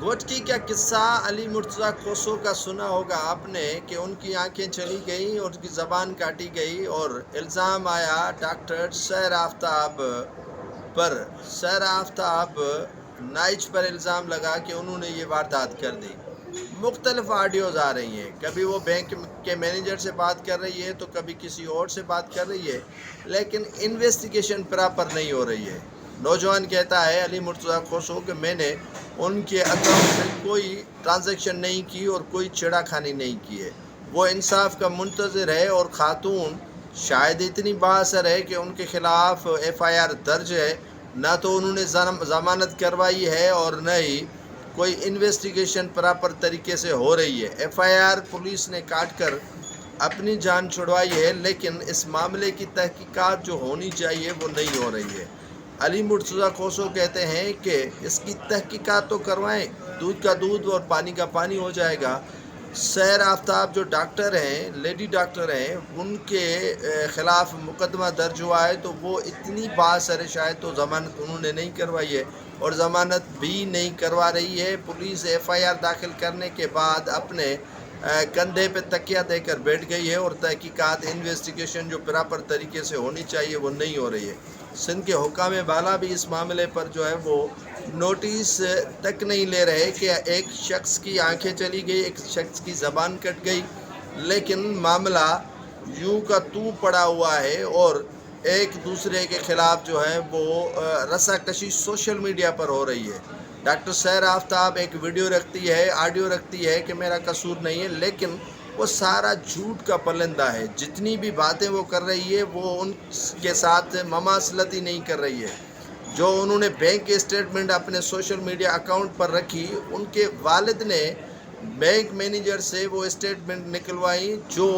گھوٹکی کا قصہ علی مرتضیٰ کوسو کا سنا ہوگا آپ نے کہ ان کی آنکھیں چلی گئیں اور ان کی زبان کاٹی گئی اور الزام آیا ڈاکٹر سیر آفتاب پر. سیر آفتاب نائج پر الزام لگا کہ انہوں نے یہ واردات کر دی. مختلف آڈیوز آ رہی ہیں، کبھی وہ بینک کے مینیجر سے بات کر رہی ہے تو کبھی کسی اور سے بات کر رہی ہے، لیکن انویسٹیگیشن پراپر نہیں ہو رہی ہے. نوجوان کہتا ہے علی مرتضیٰ کوسو کہ میں نے ان کے اکاؤنٹ میں کوئی ٹرانزیکشن نہیں کی اور کوئی چھیڑا خانی نہیں کی ہے. وہ انصاف کا منتظر ہے اور خاتون شاید اتنی بااثر ہے کہ ان کے خلاف ایف آئی آر درج ہے. نہ تو انہوں نے ضمانت کروائی ہے اور نہ ہی کوئی انویسٹیگیشن پراپر طریقے سے ہو رہی ہے. ایف آئی آر پولیس نے کاٹ کر اپنی جان چھڑوائی ہے، لیکن اس معاملے کی تحقیقات جو ہونی چاہیے وہ نہیں ہو رہی ہے. علی مرتضیٰ کوسو کہتے ہیں کہ اس کی تحقیقات تو کروائیں، دودھ کا دودھ اور پانی کا پانی ہو جائے گا. سیر آفتاب جو ڈاکٹر ہیں، لیڈی ڈاکٹر ہیں، ان کے خلاف مقدمہ درج ہوا ہے تو وہ اتنی بااثر ہے، شاید تو ضمانت انہوں نے نہیں کروائی ہے اور ضمانت بھی نہیں کروا رہی ہے. پولیس ایف آئی آر داخل کرنے کے بعد اپنے کندھے پہ تکیہ دے کر بیٹھ گئی ہے اور تحقیقات انویسٹیگیشن جو پراپر طریقے سے ہونی چاہیے وہ نہیں ہو رہی ہے. سندھ کے حکام بالا بھی اس معاملے پر جو ہے وہ نوٹس تک نہیں لے رہے کہ ایک شخص کی آنکھیں چلی گئی، ایک شخص کی زبان کٹ گئی، لیکن معاملہ یوں کا توں پڑا ہوا ہے اور ایک دوسرے کے خلاف جو ہے وہ رسا کشی سوشل میڈیا پر ہو رہی ہے. ڈاکٹر سیر آفتاب ایک ویڈیو رکھتی ہے، آڈیو رکھتی ہے کہ میرا قصور نہیں ہے، لیکن وہ سارا جھوٹ کا پلندہ ہے. جتنی بھی باتیں وہ کر رہی ہے وہ ان کے ساتھ مماثلت ہی نہیں کر رہی ہے. جو انہوں نے بینک کے اسٹیٹمنٹ اپنے سوشل میڈیا اکاؤنٹ پر رکھی، ان کے والد نے بینک مینیجر سے وہ اسٹیٹمنٹ نکلوائی جو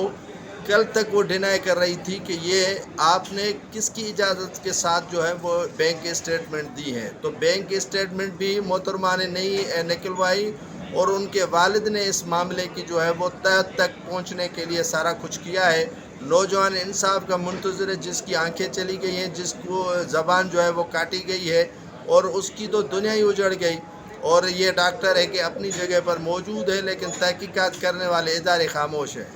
کل تک وہ ڈینائی کر رہی تھی کہ یہ آپ نے کس کی اجازت کے ساتھ جو ہے وہ بینک کے اسٹیٹمنٹ دی ہے. تو بینک کے اسٹیٹمنٹ بھی محترمہ نے نہیں نکلوائی اور ان کے والد نے اس معاملے کی جو ہے وہ تہ تک پہنچنے کے لیے سارا کچھ کیا ہے. نوجوان انصاف کا منتظر ہے، جس کی آنکھیں چلی گئی ہیں، جس کو زبان جو ہے وہ کاٹی گئی ہے اور اس کی تو دنیا ہی اجڑ گئی. اور یہ ڈاکٹر ہے کہ اپنی جگہ پر موجود ہے، لیکن تحقیقات کرنے والے ادارے خاموش ہیں.